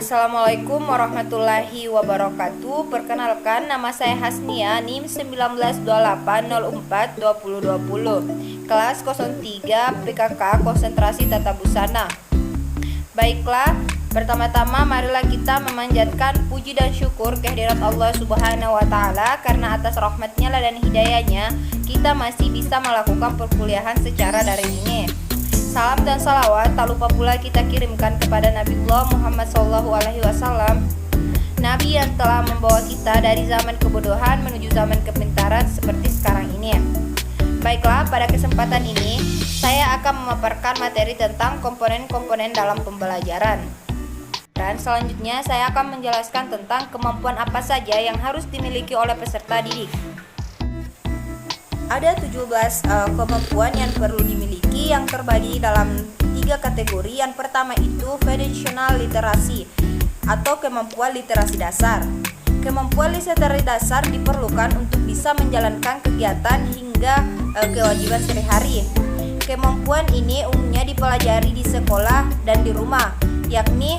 Assalamualaikum warahmatullahi wabarakatuh. Perkenalkan, nama saya Hasnia, NIM 1928042020, kelas 03 PKK Konsentrasi Tata Busana. Baiklah, pertama-tama marilah kita memanjatkan puji dan syukur kehadirat Allah Subhanahu wa Ta'ala, karena atas rahmatnya dan hidayahnya kita masih bisa melakukan perkuliahan secara daring ini. Salam dan salawat tak lupa pula kita kirimkan kepada Nabiullah Muhammad SAW, Nabi yang telah membawa kita dari zaman kebodohan menuju zaman kepintaran seperti sekarang ini. Baiklah, pada kesempatan ini saya akan memaparkan materi tentang komponen-komponen dalam pembelajaran. Dan selanjutnya saya akan menjelaskan tentang kemampuan apa saja yang harus dimiliki oleh peserta didik. Ada 17 kemampuan yang perlu dimiliki yang terbagi dalam 3 kategori. Yang pertama itu foundational literasi atau kemampuan literasi dasar. Kemampuan literasi dasar diperlukan untuk bisa menjalankan kegiatan hingga kewajiban sehari-hari. Kemampuan ini umumnya dipelajari di sekolah dan di rumah, yakni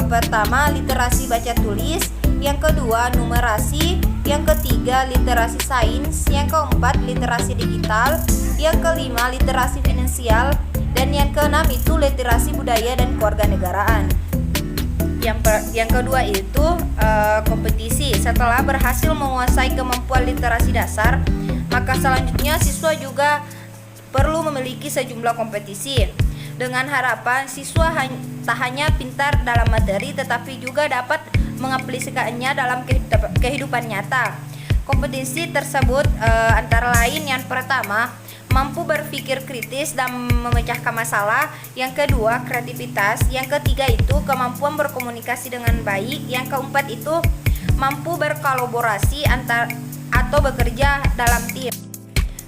pertama literasi baca tulis, yang kedua numerasi, yang ketiga literasi sains, yang keempat literasi digital, yang kelima literasi finansial, dan yang keenam itu literasi budaya dan kewarganegaraan. Yang kedua itu kompetisi. Setelah berhasil menguasai kemampuan literasi dasar, maka selanjutnya siswa juga perlu memiliki sejumlah kompetisi, dengan harapan siswa tak hanya pintar dalam materi tetapi juga dapat mengaplikasikannya dalam kehidupan nyata. Kompetisi tersebut antara lain, yang pertama mampu berpikir kritis dan memecahkan masalah, yang kedua kreativitas, yang ketiga itu kemampuan berkomunikasi dengan baik, yang keempat itu mampu berkolaborasi atau bekerja dalam tim.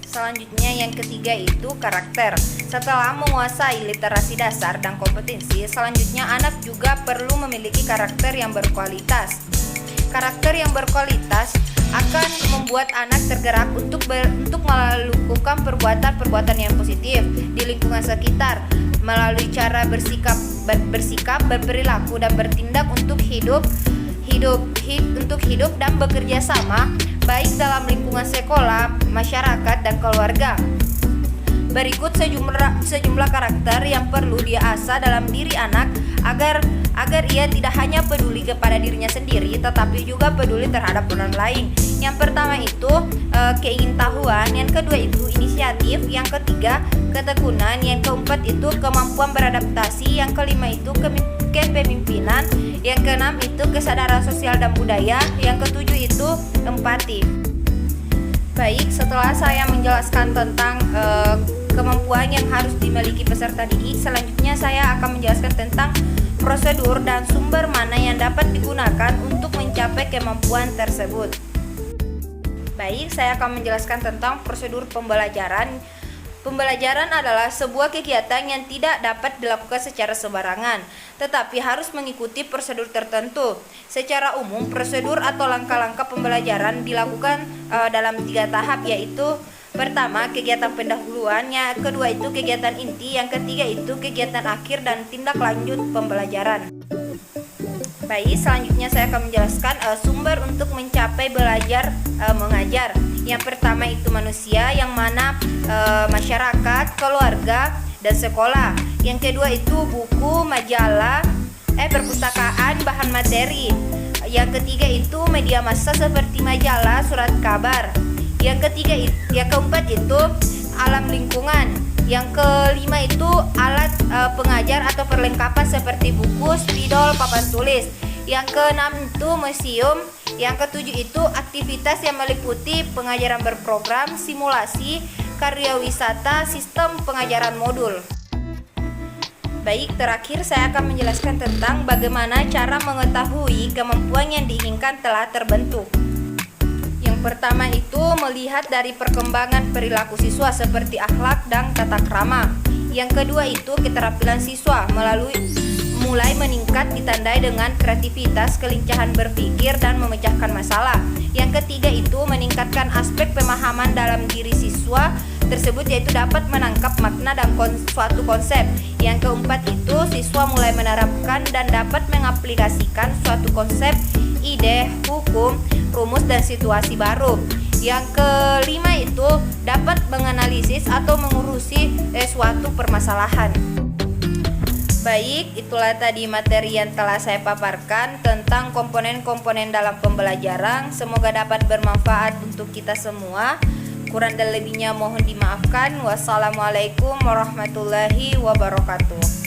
Selanjutnya yang ketiga itu karakter. Setelah menguasai literasi dasar dan kompetensi, selanjutnya anak juga perlu memiliki karakter yang berkualitas. Karakter yang berkualitas akan membuat anak tergerak untuk melakukan perbuatan-perbuatan yang positif di lingkungan sekitar melalui cara bersikap, berperilaku dan bertindak untuk hidup dan bekerja sama, baik dalam lingkungan sekolah, masyarakat, dan keluarga. Berikut sejumlah karakter yang perlu diasah dalam diri anak agar ia tidak hanya peduli kepada dirinya sendiri tetapi juga peduli terhadap orang lain. Yang pertama itu keingintahuan, yang kedua itu inisiatif, yang ketiga ketekunan, yang keempat itu kemampuan beradaptasi, yang kelima itu kepemimpinan, yang keenam itu kesadaran sosial dan budaya, yang ketujuh itu empati. Baik, setelah saya menjelaskan tentang kemampuan yang harus dimiliki peserta didik, selanjutnya saya akan menjelaskan tentang prosedur dan sumber mana yang dapat digunakan untuk mencapai kemampuan tersebut. Baik, saya akan menjelaskan tentang prosedur pembelajaran. Pembelajaran adalah sebuah kegiatan yang tidak dapat dilakukan secara sembarangan, tetapi harus mengikuti prosedur tertentu. Secara umum, prosedur atau langkah-langkah pembelajaran dilakukan dalam 3 tahap, yaitu pertama kegiatan pendahuluan, yang kedua itu kegiatan inti, yang ketiga itu kegiatan akhir dan tindak lanjut pembelajaran. Baik, selanjutnya saya akan menjelaskan sumber untuk mencapai belajar mengajar. Yang pertama itu manusia, yang mana masyarakat, keluarga, dan sekolah. Yang kedua itu buku, majalah, perpustakaan, bahan materi. Yang ketiga itu media massa seperti majalah, surat kabar. Yang keempat itu alam lingkungan. Yang kelima itu alat pengajar atau perlengkapan seperti buku, spidol, papan tulis. Yang keenam itu museum. Yang ketujuh itu aktivitas yang meliputi pengajaran berprogram, simulasi, karya wisata, sistem pengajaran modul. Baik, terakhir saya akan menjelaskan tentang bagaimana cara mengetahui kemampuan yang diinginkan telah terbentuk. Yang pertama itu melihat dari perkembangan perilaku siswa seperti akhlak dan tata krama. Yang kedua itu keterampilan siswa mulai meningkat ditandai dengan kreativitas, kelincahan berpikir, dan memecahkan masalah. Yang ketiga itu meningkatkan aspek pemahaman dalam diri siswa tersebut, yaitu dapat menangkap makna dan suatu konsep. Yang keempat itu siswa mulai menerapkan dan dapat mengaplikasikan suatu konsep, ide, hukum, rumus, dan situasi baru. Yang kelima itu dapat menganalisis atau mengurusi suatu permasalahan. Baik, itulah tadi materi yang telah saya paparkan tentang komponen-komponen dalam pembelajaran. Semoga dapat bermanfaat untuk kita semua. Kurang dan lebihnya mohon dimaafkan. Wassalamualaikum warahmatullahi wabarakatuh.